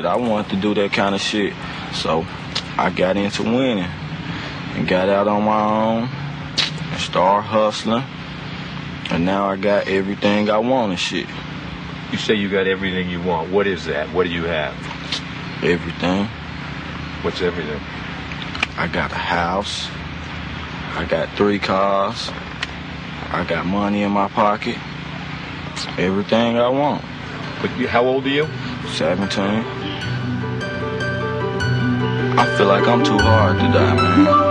I wanted to do that kind of shit. So I got into winning and got out on my own and started hustling. And now I got everything I want and shit. You say you got everything you want. What is that? What do you have? Everything. What's everything? I got a house. I got 3 cars. I got money in my pocket. Everything I want. But how old are you? 17. I feel like I'm too hard to die, man.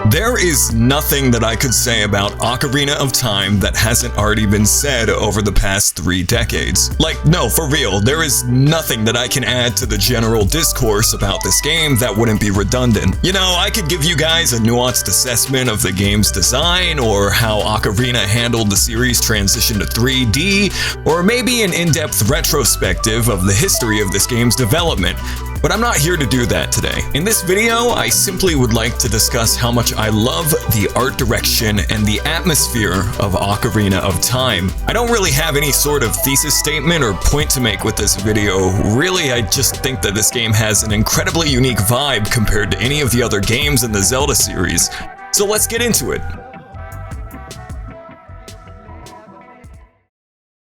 There is nothing that I could say about Ocarina of Time that hasn't already been said over the past 3 decades. Like, no, for real, there is nothing that I can add to the general discourse about this game that wouldn't be redundant. You know, I could give you guys a nuanced assessment of the game's design, or how Ocarina handled the series' transition to 3D, or maybe an in-depth retrospective of the history of this game's development. But I'm not here to do that today. In this video, I simply would like to discuss how much I love the art direction and the atmosphere of Ocarina of Time. I don't really have any sort of thesis statement or point to make with this video. Really, I just think that this game has an incredibly unique vibe compared to any of the other games in the Zelda series. So let's get into it.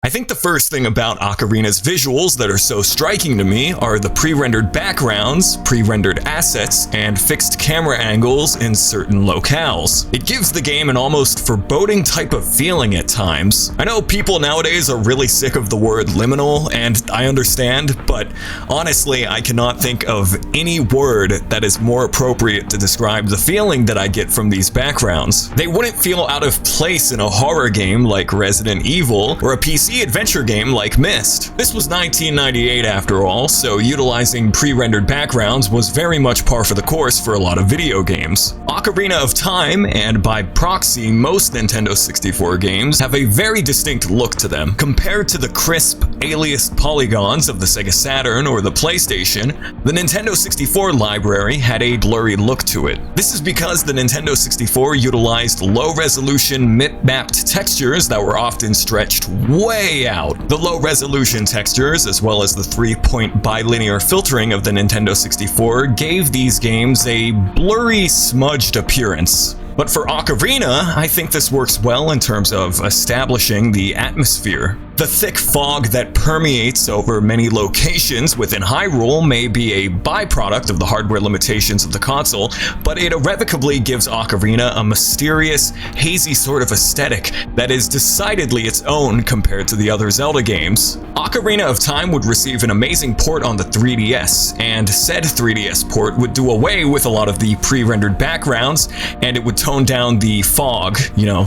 I think the first thing about Ocarina's visuals that are so striking to me are the pre-rendered backgrounds, pre-rendered assets, and fixed camera angles in certain locales. It gives the game an almost foreboding type of feeling at times. I know people nowadays are really sick of the word liminal, and I understand, but honestly, I cannot think of any word that is more appropriate to describe the feeling that I get from these backgrounds. They wouldn't feel out of place in a horror game like Resident Evil, or a PC adventure game like Myst. This was 1998 after all, so utilizing pre-rendered backgrounds was very much par for the course for a lot of video games. Ocarina of Time, and by proxy most Nintendo 64 games, have a very distinct look to them. Compared to the crisp, aliased polygons of the Sega Saturn or the PlayStation, the Nintendo 64 library had a blurry look to it. This is because the Nintendo 64 utilized low-resolution mip-mapped textures that were often stretched way out. The low-resolution textures, as well as the 3-point bilinear filtering of the Nintendo 64, gave these games a blurry, smudged appearance. But for Ocarina, I think this works well in terms of establishing the atmosphere. The thick fog that permeates over many locations within Hyrule may be a byproduct of the hardware limitations of the console, but it irrevocably gives Ocarina a mysterious, hazy sort of aesthetic that is decidedly its own compared to the other Zelda games. Ocarina of Time would receive an amazing port on the 3DS, and said 3DS port would do away with a lot of the pre-rendered backgrounds, and it would tone down the fog,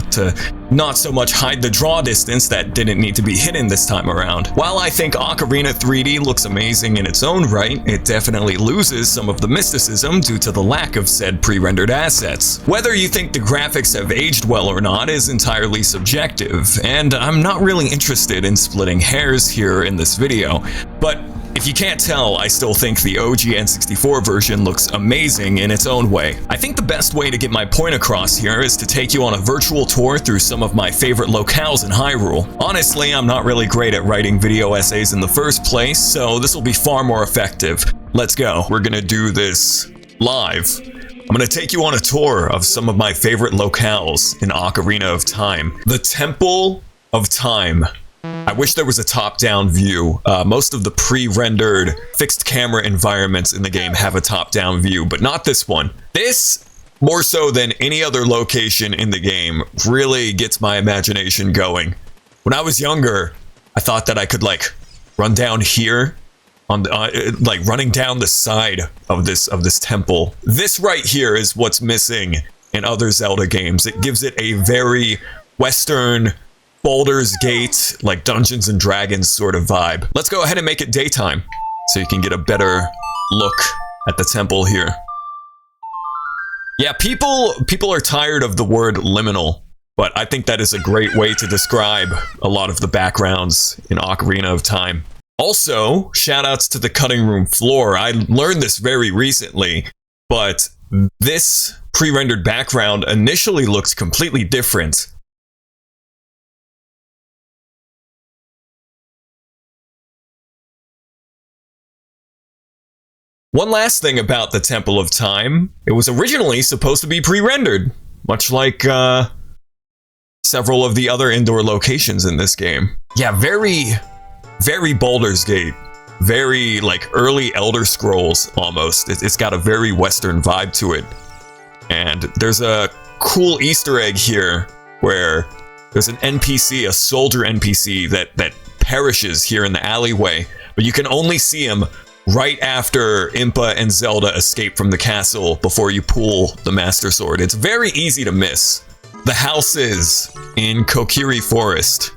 to not so much hide the draw distance that didn't need to be hidden this time around. While I think Ocarina 3D looks amazing in its own right, it definitely loses some of the mysticism due to the lack of said pre-rendered assets. Whether you think the graphics have aged well or not is entirely subjective, and I'm not really interested in splitting hairs here in this video, but if you can't tell, I still think the OG N64 version looks amazing in its own way. I think the best way to get my point across here is to take you on a virtual tour through some of my favorite locales in Hyrule. Honestly, I'm not really great at writing video essays in the first place, so this will be far more effective. Let's go. We're gonna do this live. I'm gonna take you on a tour of some of my favorite locales in Ocarina of Time. The Temple of Time. I wish there was a top-down view. Most of the pre-rendered fixed camera environments in the game have a top-down view, but not this one. This, more so than any other location in the game, really gets my imagination going. When I was younger, I thought that I could run down here, on the, running down the side of this temple. This right here is what's missing in other Zelda games. It gives it a very Western, Baldur's Gate, like Dungeons and Dragons sort of vibe. Let's go ahead and make it daytime so you can get a better look at the temple here. Yeah, people are tired of the word liminal, but I think that is a great way to describe a lot of the backgrounds in Ocarina of Time. Also, shoutouts to the cutting room floor. I learned this very recently, but this pre-rendered background initially looked completely different. One last thing about the Temple of Time, it was originally supposed to be pre-rendered, much like several of the other indoor locations in this game. Yeah, very Baldur's Gate. Very, like, early Elder Scrolls, almost. It's got a very Western vibe to it. And there's a cool Easter egg here where there's an NPC, a soldier NPC, that perishes here in the alleyway. But you can only see him right after Impa and Zelda escape from the castle before you pull the Master Sword. It's very easy to miss. The houses in Kokiri Forest.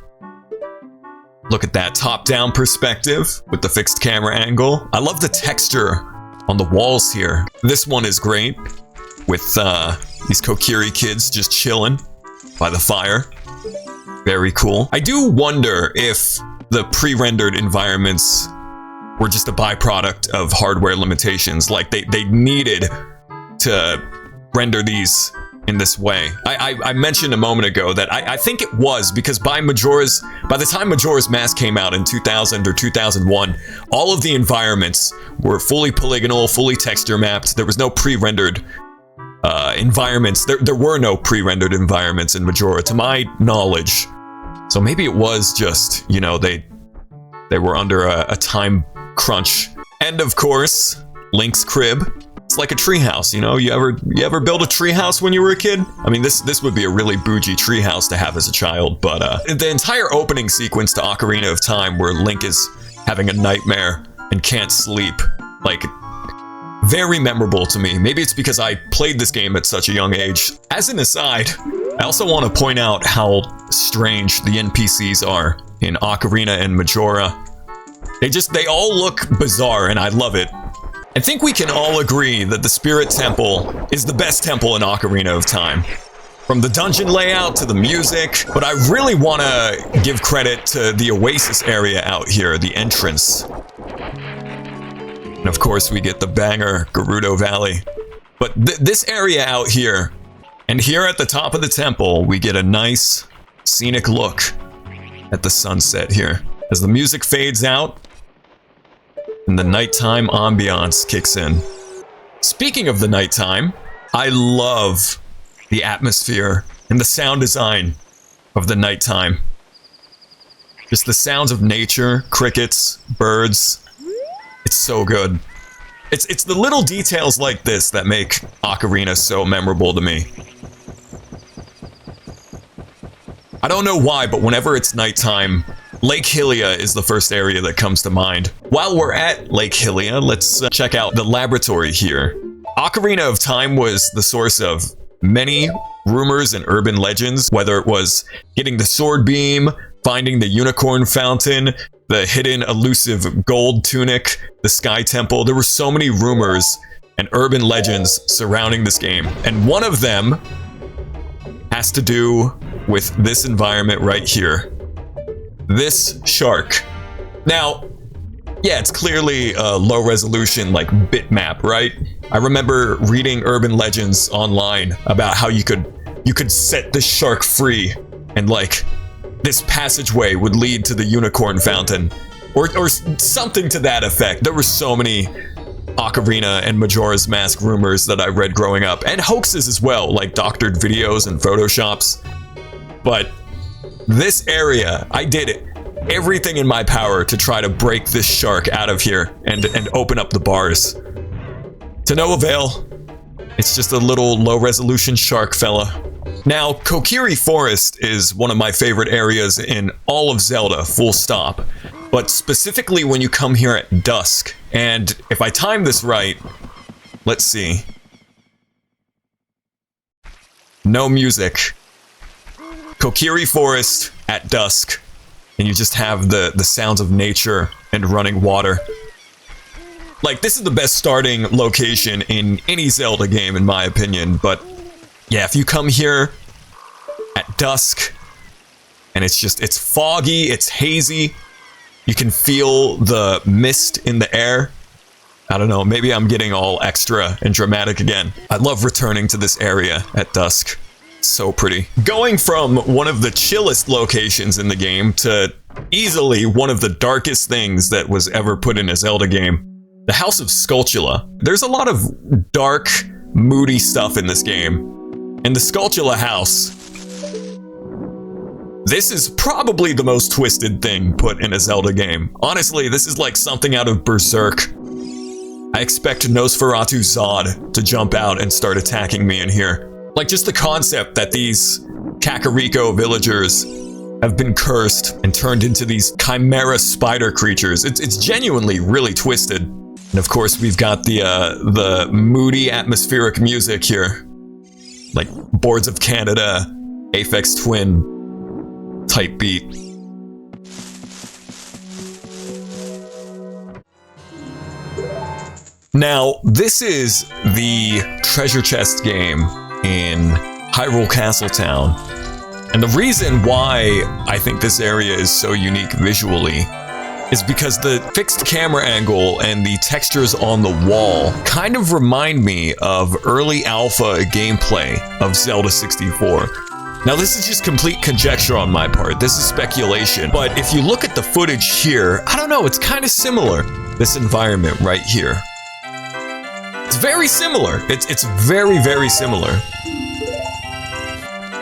Look at that top-down perspective with the fixed camera angle. I love the texture on the walls here. This one is great with these Kokiri kids just chilling by the fire. Very cool. I do wonder if the pre-rendered environments were just a byproduct of hardware limitations. Like they needed to render these in this way. I mentioned a moment ago that I think it was because by the time Majora's Mask came out in 2000 or 2001, all of the environments were fully polygonal, fully texture mapped. There was no pre-rendered environments. There were no pre-rendered environments in Majora, to my knowledge. So maybe it was just, you know, they were under a time crunch. And of course, Link's crib. It's like a treehouse, you know? You ever build a treehouse when you were a kid? I mean, this would be a really bougie treehouse to have as a child, but the entire opening sequence to Ocarina of Time where Link is having a nightmare and can't sleep, like, very memorable to me. Maybe it's because I played this game at such a young age. As an aside, I also want to point out how strange the NPCs are in Ocarina and Majora. They all look bizarre, and I love it. I think we can all agree that the Spirit Temple is the best temple in Ocarina of Time. From the dungeon layout to the music, but I really want to give credit to the Oasis area out here, the entrance. And of course we get the banger Gerudo Valley. But this area out here, and here at the top of the temple, we get a nice scenic look at the sunset here. As the music fades out, and the nighttime ambiance kicks in. Speaking of the nighttime, I love the atmosphere and the sound design of the nighttime. Just the sounds of nature, crickets, birds. It's so good. It's the little details like this that make Ocarina so memorable to me. I don't know why, but whenever it's nighttime, Lake Hylia is the first area that comes to mind. While we're at Lake Hylia, let's check out the laboratory here. Ocarina of Time was the source of many rumors and urban legends, whether it was getting the sword beam, finding the unicorn fountain, the hidden elusive gold tunic, the Sky Temple. There were so many rumors and urban legends surrounding this game, and one of them has to do with this environment right here. This shark. Now, yeah, it's clearly a low resolution, like, bitmap, right? I remember reading urban legends online about how you could set this shark free, and, like, this passageway would lead to the unicorn fountain, or something to that effect. There were so many Ocarina and Majora's Mask rumors that I read growing up, and hoaxes as well, like doctored videos and photoshops. But this area, I did everything in my power to try to break this shark out of here and open up the bars. To no avail. It's just a little low-resolution shark fella. Now, Kokiri Forest is one of my favorite areas in all of Zelda, full stop. But specifically when you come here at dusk. And if I time this right, let's see. No music. Kokiri Forest at dusk, and you just have the sounds of nature and running water. Like, this is the best starting location in any Zelda game, in my opinion, but yeah, if you come here at dusk, and it's foggy, it's hazy, you can feel the mist in the air. I don't know, maybe I'm getting all extra and dramatic again. I love returning to this area at dusk. So pretty. Going from one of the chillest locations in the game to easily one of the darkest things that was ever put in a Zelda game. The House of Skulltula. There's a lot of dark, moody stuff in this game. In the Skulltula house, this is probably the most twisted thing put in a Zelda game. Honestly, this is like something out of Berserk. I expect Nosferatu Zod to jump out and start attacking me in here. Like, just the concept that these Kakariko villagers have been cursed and turned into these chimera spider creatures. It's genuinely really twisted. And of course, we've got the moody atmospheric music here. Like Boards of Canada, Aphex Twin type beat. Now, this is the treasure chest game in Hyrule Castletown. And the reason why I think this area is so unique visually is because the fixed camera angle and the textures on the wall kind of remind me of early alpha gameplay of Zelda 64. Now, this is just complete conjecture on my part. This is speculation. But if you look at the footage here, I don't know, it's kind of similar. This environment right here. It's very similar. It's very, very similar.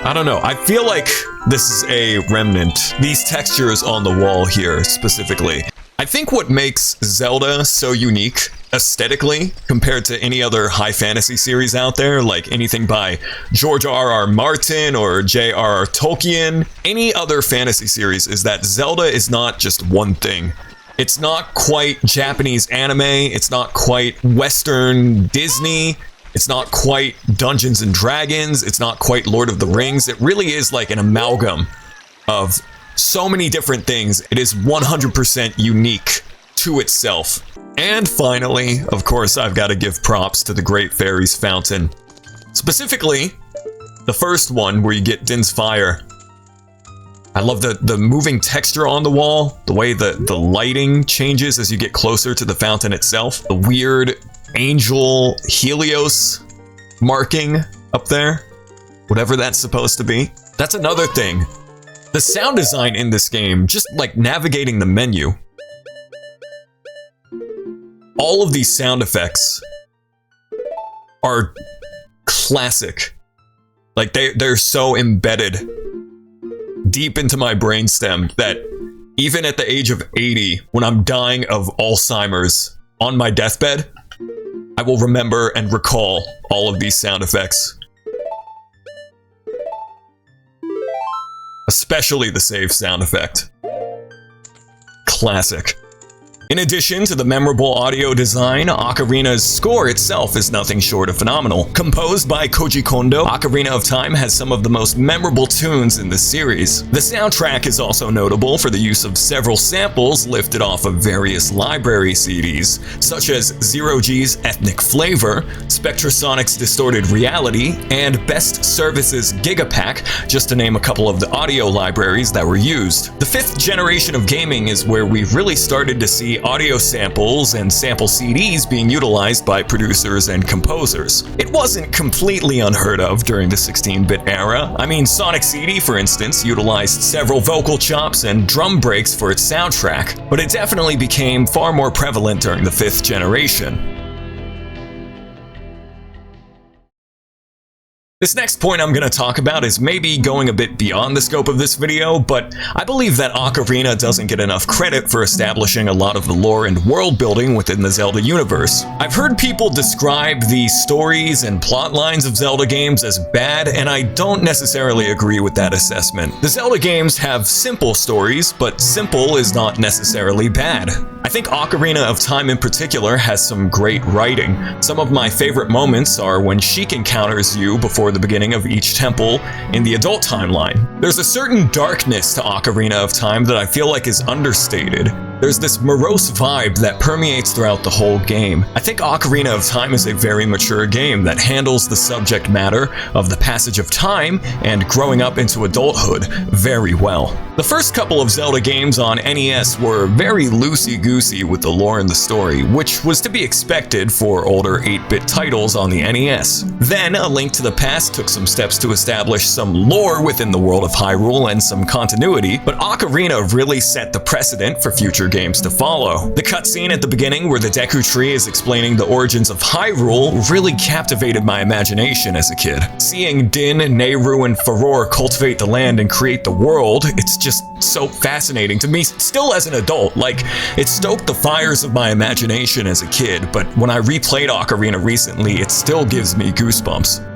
I don't know. I feel like this is a remnant. These textures on the wall here specifically. I think what makes Zelda so unique aesthetically compared to any other high fantasy series out there, like anything by George R.R. Martin or J.R.R. Tolkien, any other fantasy series, is that Zelda is not just one thing. It's not quite Japanese anime, it's not quite Western Disney, it's not quite Dungeons and Dragons, it's not quite Lord of the Rings. It really is like an amalgam of so many different things. It is 100% unique to itself. And finally, of course, I've got to give props to the Great Fairy's Fountain. Specifically, the first one where you get Din's Fire. I love the moving texture on the wall, the way the lighting changes as you get closer to the fountain itself, the weird angel Helios marking up there, whatever that's supposed to be. That's another thing. The sound design in this game, just like navigating the menu. All of these sound effects are classic. Like they're so embedded deep into my brainstem that even at the age of 80, when I'm dying of Alzheimer's on my deathbed, I will remember and recall all of these sound effects. Especially the save sound effect. Classic. In addition to the memorable audio design, Ocarina's score itself is nothing short of phenomenal. Composed by Koji Kondo, Ocarina of Time has some of the most memorable tunes in the series. The soundtrack is also notable for the use of several samples lifted off of various library CDs, such as Zero G's Ethnic Flavor, Spectrasonic's Distorted Reality, and Best Services Gigapack, just to name a couple of the audio libraries that were used. The 5th generation of gaming is where we've really started to see audio samples and sample CDs being utilized by producers and composers. It wasn't completely unheard of during the 16-bit era. I mean, Sonic CD, for instance, utilized several vocal chops and drum breaks for its soundtrack, but it definitely became far more prevalent during the 5th generation. This next point I'm going to talk about is maybe going a bit beyond the scope of this video, but I believe that Ocarina doesn't get enough credit for establishing a lot of the lore and world building within the Zelda universe. I've heard people describe the stories and plot lines of Zelda games as bad, and I don't necessarily agree with that assessment. The Zelda games have simple stories, but simple is not necessarily bad. I think Ocarina of Time in particular has some great writing. Some of my favorite moments are when Sheik encounters you before the beginning of each temple in the adult timeline. There's a certain darkness to Ocarina of Time that I feel like is understated. There's this morose vibe that permeates throughout the whole game. I think Ocarina of Time is a very mature game that handles the subject matter of the passage of time and growing up into adulthood very well. The first couple of Zelda games on NES were very loosey-goosey with the lore and the story, which was to be expected for older 8-bit titles on the NES. Then, A Link to the Past took some steps to establish some lore within the world of Hyrule and some continuity, but Ocarina really set the precedent for future future games to follow. The cutscene at the beginning where the Deku Tree is explaining the origins of Hyrule really captivated my imagination as a kid. Seeing Din, Nehru, and Farore cultivate the land and create the world, it's just so fascinating to me still as an adult. Like, it stoked the fires of my imagination as a kid, but when I replayed Ocarina recently, it still gives me goosebumps.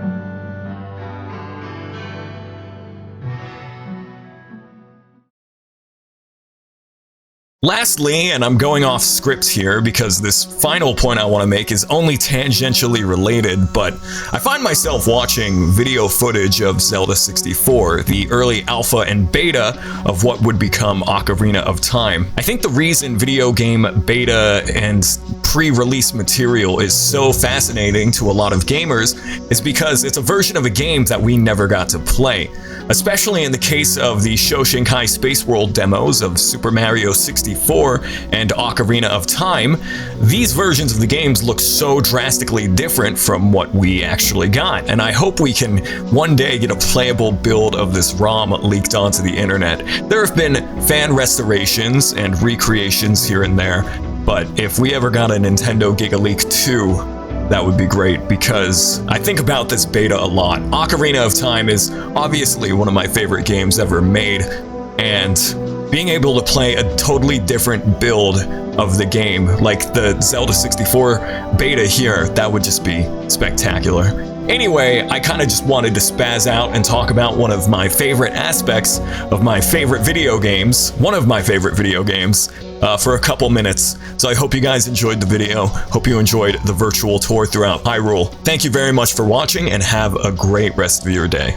Lastly, and I'm going off script here because this final point I want to make is only tangentially related, but I find myself watching video footage of Zelda 64, the early alpha and beta of what would become Ocarina of Time. I think the reason video game beta and pre-release material is so fascinating to a lot of gamers is because it's a version of a game that we never got to play. Especially in the case of the Shoshinkai Space World demos of Super Mario 64 and Ocarina of Time, these versions of the games look so drastically different from what we actually got, and I hope we can one day get a playable build of this ROM leaked onto the internet. There have been fan restorations and recreations here and there, but if we ever got a Nintendo GigaLeak 2, that would be great, because I think about this beta a lot. Ocarina of Time is obviously one of my favorite games ever made, and being able to play a totally different build of the game, like the Zelda 64 beta here, that would just be spectacular. Anyway, I kind of just wanted to spaz out and talk about one of my favorite aspects of my favorite video games, for a couple minutes. So I hope you guys enjoyed the video. Hope you enjoyed the virtual tour throughout Hyrule. Thank you very much for watching, and have a great rest of your day.